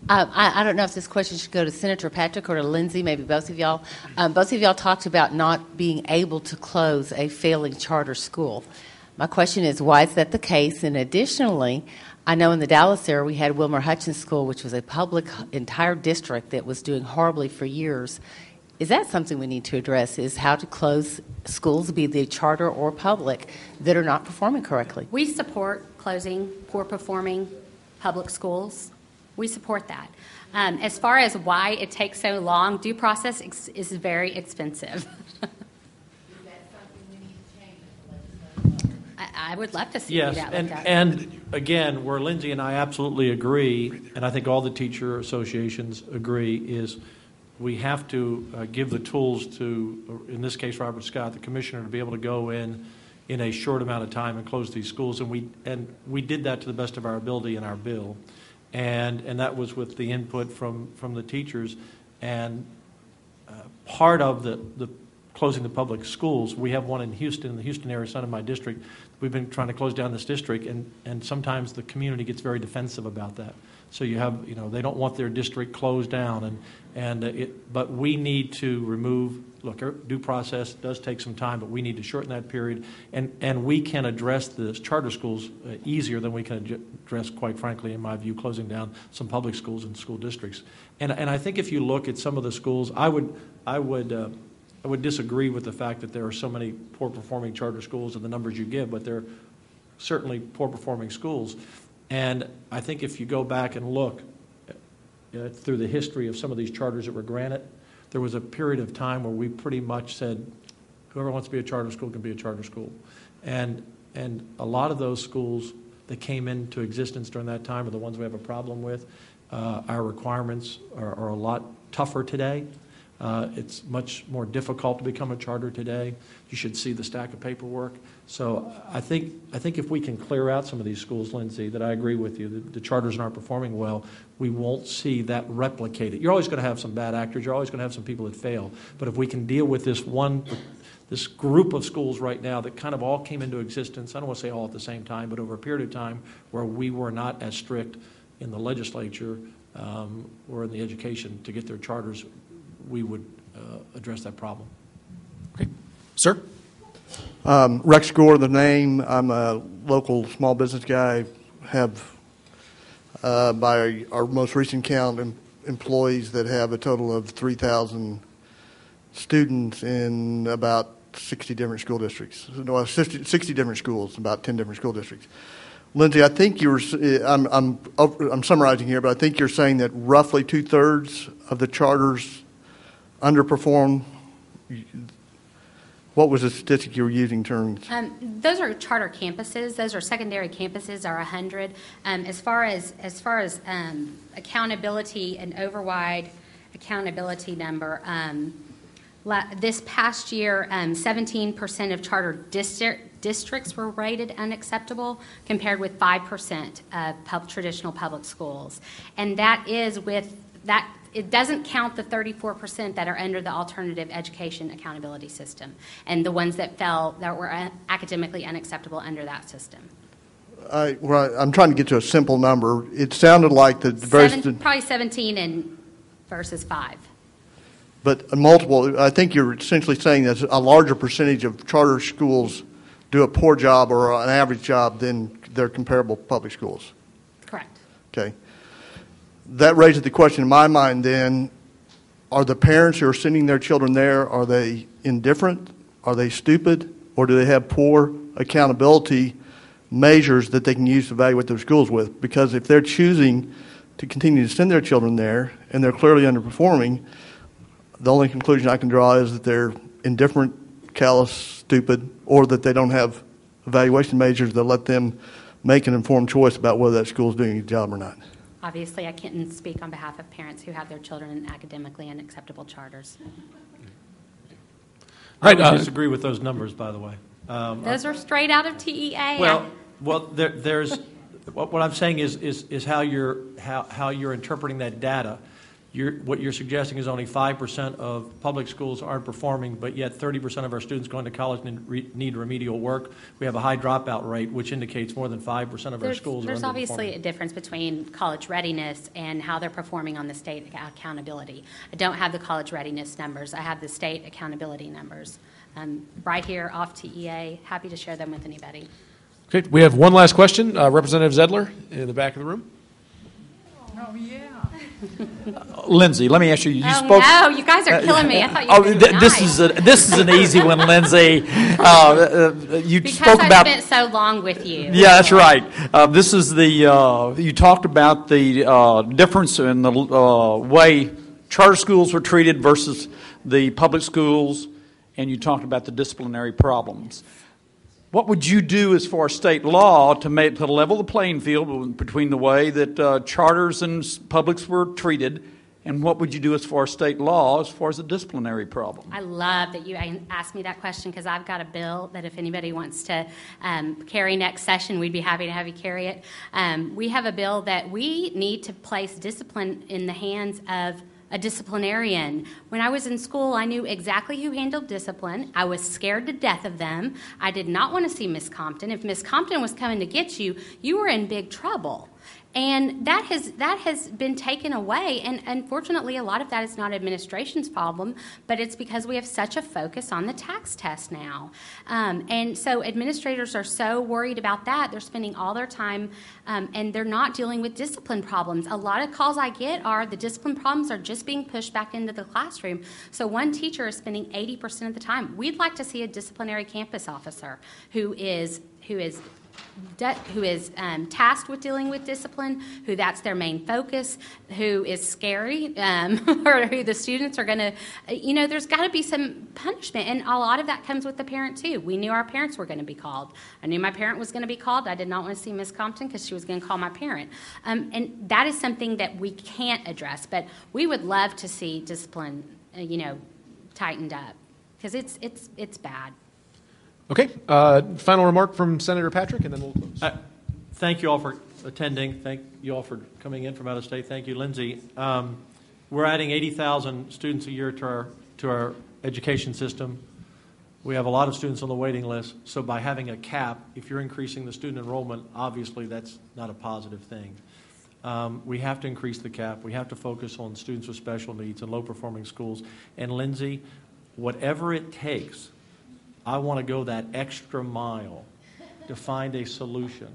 I don't know if this question should go to Senator Patrick or to Lindsay, maybe both of y'all. Both of y'all talked about not being able to close a failing charter school. My question is, why is that the case? And additionally, I know in the Dallas area we had Wilmer Hutchins School, which was a public entire district that was doing horribly for years. Is that something we need to address, is how to close schools, be they charter or public, that are not performing correctly? We support closing poor-performing public schools. We support that. As far as why it takes so long, due process is very expensive. Is that something we need to change? I would love to see Yes, that looked at. and again, where Lindsay and I absolutely agree, and I think all the teacher associations agree, is we have to give the tools to, in this case, Robert Scott, the commissioner, to be able to go in a short amount of time and close these schools, and we did that to the best of our ability in our bill. And that was with the input from the teachers. And part of the closing the public schools, we have one in Houston, in the Houston area, son of my district. We've been trying to close down this district, and sometimes the community gets very defensive about that. So you have, they don't want their district closed down, but we need to remove. Look, due process does take some time, but we need to shorten that period, and we can address the charter schools easier than we can address, quite frankly, in my view, closing down some public schools and school districts. And I think if you look at some of the schools, I would disagree with the fact that there are so many poor performing charter schools and the numbers you give, but they're certainly poor performing schools. And I think if you go back and look through the history of some of these charters that were granted, there was a period of time where we pretty much said, whoever wants to be a charter school can be a charter school. And a lot of those schools that came into existence during that time are the ones we have a problem with. Our requirements are a lot tougher today. It's much more difficult to become a charter today. You should see the stack of paperwork. So I think if we can clear out some of these schools, Lindsay, that I agree with you, the charters aren't performing well, we won't see that replicated. You're always going to have some bad actors. You're always going to have some people that fail. But if we can deal with this group of schools right now that kind of all came into existence, I don't want to say all at the same time, but over a period of time where we were not as strict in the legislature or in the education to get their charters, we would address that problem. Okay. Sir? Rex Gore, the name. I'm a local small business guy. Have, by our most recent count, employees that have a total of 3,000 students in about 60 different school districts. No, 60 different schools, about 10 different school districts. Lindsay, I think I'm summarizing here, but I think you're saying that roughly 2/3 of the charters underperform. What was the statistic you were using, terms? Those are charter campuses. Those are secondary campuses, are 100. As far as accountability and override accountability number, this past year, 17% of charter districts were rated unacceptable, compared with 5% of traditional public schools, and that is with that. It doesn't count the 34% that are under the alternative education accountability system and the ones that were academically unacceptable under that system. I'm trying to get to a simple number. It sounded like probably 17 versus 5. But multiple. I think you're essentially saying that a larger percentage of charter schools do a poor job or an average job than their comparable public schools. Correct. Okay. That raises the question in my mind then, are the parents who are sending their children there, are they indifferent? Are they stupid? Or do they have poor accountability measures that they can use to evaluate their schools with? Because if they're choosing to continue to send their children there and they're clearly underperforming, the only conclusion I can draw is that they're indifferent, callous, stupid, or that they don't have evaluation measures that let them make an informed choice about whether that school is doing a job or not. Obviously, I can't speak on behalf of parents who have their children in academically unacceptable charters. I would disagree with those numbers, by the way. Those are straight out of TEA. There's what I'm saying is how you're interpreting that data. What you're suggesting is only 5% of public schools aren't performing, but yet 30% of our students going to college need remedial work. We have a high dropout rate, which indicates more than 5% of our schools are underperforming. There's obviously a difference between college readiness and how they're performing on the state accountability. I don't have the college readiness numbers. I have the state accountability numbers. Right here off TEA, happy to share them with anybody. Okay, we have one last question. Representative Zedler in the back of the room. Oh, yeah. Lindsay, let me ask you. You spoke. No, you guys are killing me. I thought you were this is an easy one, Lindsay. You because spoke I about. spent so long with you. Yeah, that's right. This is the. You talked about the difference in the way charter schools were treated versus the public schools, and you talked about the disciplinary problems. What would you do as far as state law to level the playing field between the way that charters and publics were treated, and what would you do as far as state law as far as the disciplinary problem? I love that you asked me that question because I've got a bill that if anybody wants to carry next session, we'd be happy to have you carry it. We have a bill that we need to place discipline in the hands of a disciplinarian. When I was in school, I knew exactly who handled discipline. I was scared to death of them. I did not want to see Miss Compton. If Miss Compton was coming to get you, you were in big trouble. And that has been taken away, and unfortunately a lot of that is not administration's problem, but it's because we have such a focus on the tax test now. And so administrators are so worried about that, they're spending all their time and they're not dealing with discipline problems. A lot of calls I get are the discipline problems are just being pushed back into the classroom. So one teacher is spending 80% of the time. We'd like to see a disciplinary campus officer who is tasked with dealing with discipline, who that's their main focus, who is scary, or who the students are going to, there's got to be some punishment. And a lot of that comes with the parent, too. We knew our parents were going to be called. I knew my parent was going to be called. I did not want to see Miss Compton because she was going to call my parent. And that is something that we can't address. But we would love to see discipline, tightened up because it's bad. Okay. Final remark from Senator Patrick, and then we'll close. Thank you all for attending. Thank you all for coming in from out of state. Thank you, Lindsay. We're adding 80,000 students a year to our education system. We have a lot of students on the waiting list. So by having a cap, if you're increasing the student enrollment, obviously that's not a positive thing. We have to increase the cap. We have to focus on students with special needs and low-performing schools. And Lindsay, whatever it takes, I want to go that extra mile to find a solution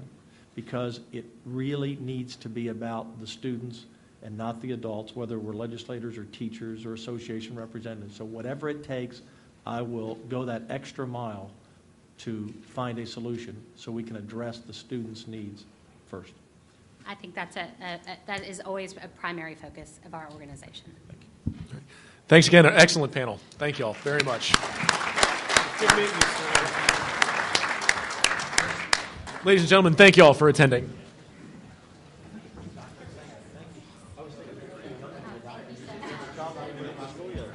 because it really needs to be about the students and not the adults, whether we're legislators or teachers or association representatives. So whatever it takes, I will go that extra mile to find a solution so we can address the students' needs first. I think that is always a primary focus of our organization. Thank you. Right. Thanks again. An excellent panel. Thank you all very much. Good meeting you, sir. Ladies and gentlemen, thank you all for attending.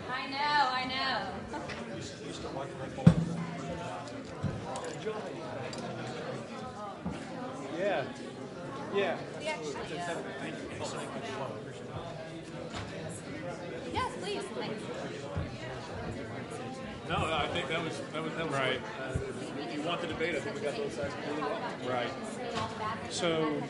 I know. Yeah. Yes, please. No, I think that was right. If you want the debate, I think we got both sides really well. Right. So